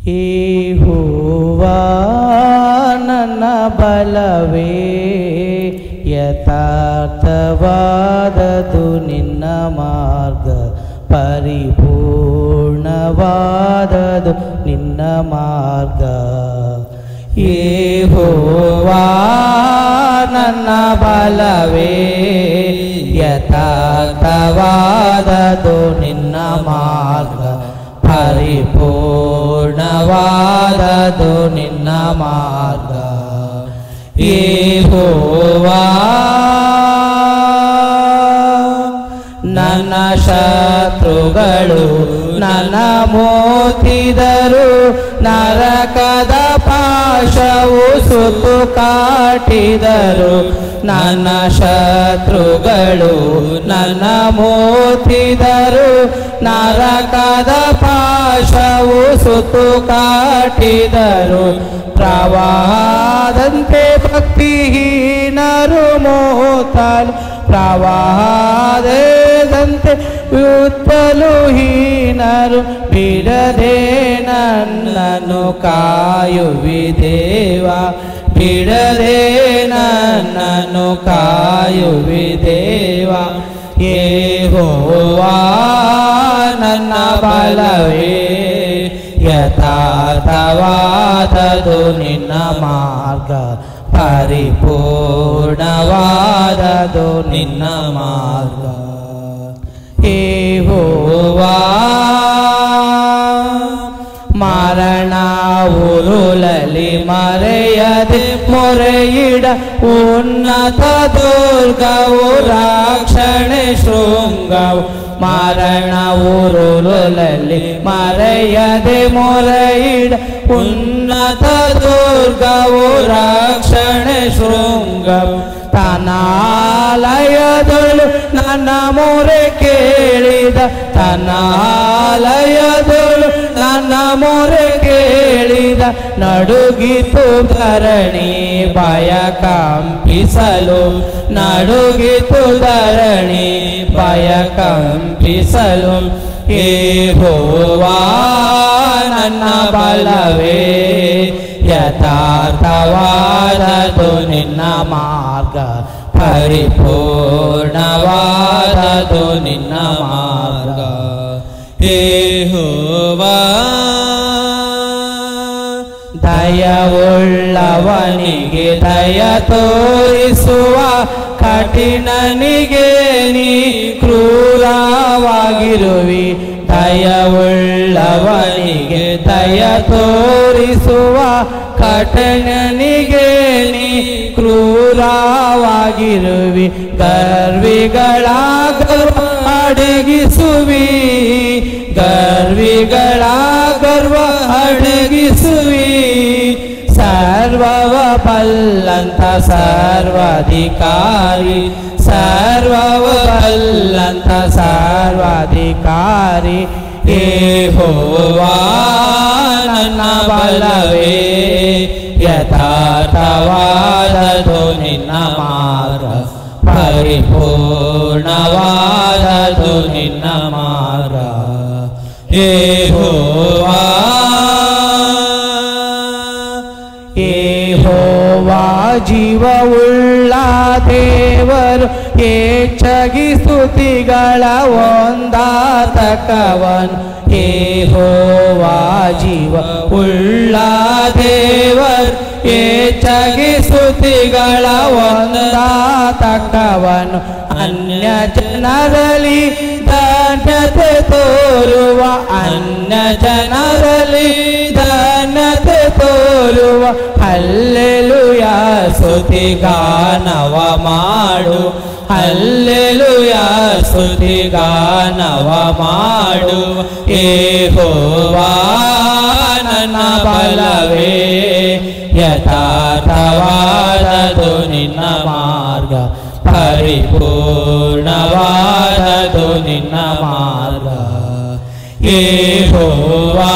ಯೆಹೋವಾ ನನ್ನ ಬಲವೇ, ಯಥಾರ್ಥವಾದದು ನಿನ್ನ ಮಾರ್ಗ, ಪರಿಪೂರ್ಣವಾದದು ನಿನ್ನ ಮಾರ್ಗ. ಯೆಹೋವಾ ನನ್ನ ಬಲವೇ, ಯಥಾರ್ಥವಾದದು ನಿನ್ನ ಮಾರ್ಗ, ಪರಿಪೂರ್ಣವಾದದು ನಿನ್ನ ಮಾರ್ಗ. ಯೆಹೋವಾ ನನ್ನ ಶತ್ರುಗಳು ನನ್ನ ಮೋತಿದರು, ನರಕದ ಪಾಶವು ಸುತ್ತು ಕಾಟಿದರು. ನನ್ನ ಶತ್ರುಗಳು ನನ್ನ ಮೋತಿದರು, ನರಕದ ಪಾಶವು ಸುತ್ತು ಕಾಟಿದರು. ಪ್ರವಾಹದಂತೆ ಭಕ್ತಿಹೀನರು ಮೋತಲು, ಪ್ರವಾಹದಂತೆ ವ್ಯುತ್ಪಲುಹೀನರು, ಬಿಡದೆ ನನ್ನನ್ನು ಕಾಯುವಿದೇವ, ಬಿಡದೆ ನನ್ನನ್ನು ಕಾಯುವಿದೇವ. ಯೆಹೋವಾ ನನ್ನ ಬಲವೇ, ಯಥಾರ್ಥವಾದದು ನಿನ್ನ ಮಾರ್ಗ, ಪರಿಪೂರ್ಣವಾದದು ನಿನ್ನ ಮಾರ್ಗ. ಯೆಹೋವಾ ಮರಣ ಉರುಳಲಿ ಮರೆಯದೆ ಮೊರೆಯಿಡ, ಉನ್ನತ ದುರ್ಗವು ರಕ್ಷಣೆ ಶೃಂಗವು. ಮರಣ ಉರುಳಲಿ ಮರೆಯದೆ ಮೊರೆಯಿಡ, ಉನ್ನತ ದುರ್ಗವು ರಕ್ಷಣೆ ಶೃಂಗವು. ತನ್ನಾಲಯದಳು ನನ್ನ ಮೊರೆ ಕೇಳಿದ, ತನ್ನಾಲಯದಳು ನನ್ನ ಮೊರೆ ಕೇಳಿದ. ನಡುಗಿತು ಧರಣಿ ಭಯ ಕಂಪಿಸಲು, ನಡುಗಿತು ಧರಣಿ ಭಯ ಕಂಪಿಸಲು. ಯೆಹೋವಾ ನನ್ನ ಬಲವೇ, ಯಥಾರ್ಥವಾದದು ನಿನ್ನ ಮಾರ್ಗ, ಪರಿಪೂರ್ಣವಾದದು ನಿನ್ನ ಮಾರ್ಗ. ಯೆಹೋವಾ ದಯವುಳ್ಳವನಿಗೆ ದಯ ತೋರಿಸುವ, ಕಠಿಣನಿಗೆ ನೀ ಕ್ರೂರವಾಗಿರುವಿ. ದಯವುಳ್ಳವನಿಗೆ ದಯ ತೋರಿಸುವ, ಕಠಿಣನಿಗೆ ನೀ ಕ್ರೂರವಾಗಿರುವಿ. ಗರ್ವಿಗಳ ಗರ್ವ ಅಡಗಿಸುವಿ, ಗರ್ವಿಗಳ ಗರ್ವ ಅಡಗಿಸುವಿ. ಸರ್ವವ ಬಲ್ಲಂತ ಸರ್ವಾಧಿಕಾರಿ, ಸರ್ವವ ಬಲ್ಲಂತ ಸರ್ವಾಧಿಕಾರಿ. ಯೆಹೋವಾ ನನ್ನ ಬಲವೇ, ಯಥಾರ್ಥವಾದದು ನಿನ್ನ ಮಾರ್ಗ, ಪರಿಪೂರ್ಣವಾದದು ನಿನ್ನ ಮಾರ್ಗ. ಯೆಹೋವಾ ಯೆಹೋವಾ ಜೀವವುಳ್ಳ ದೇವರು, ಹೆಚ್ಚಾಗಿ ಸ್ತುತಿಗಳ ಒಂದಾತಕವನು. ಯೆಹೋವಾ ಜೀವವುಳ್ಳ ದೇವರು, ಹೆಚ್ಚಾಗಿ ಸ್ತುತಿಗಳ ಒಂದಾತಕವನು. ಅನ್ಯ ಜನರಲ್ಲಿ ಧನ್ಯತೆ ತೋರುವ, ಅನ್ಯ ಜನರಲ್ಲಿ ಧನ್ಯತೆ ತೋರುವ. ಹಲ್ಲೆಲೂಯಾ ಸ್ತುತಿಗಾನವ ಮಾಡು, ಹಲ್ಲೆಲೂಯಾ ಸ್ತುತಿಗಾನವ ಮಾಡು. ಯೆಹೋವಾ ನನ್ನ ಬಲವೇ, ಯಥಾರ್ಥವಾದದು ನಿನ್ನ ಮಾರ್ಗ, ಪರಿಪೂರ್ಣವಾದದು ನಿನ್ನ ಮಾರ್ಗ. ಯೆಹೋವಾ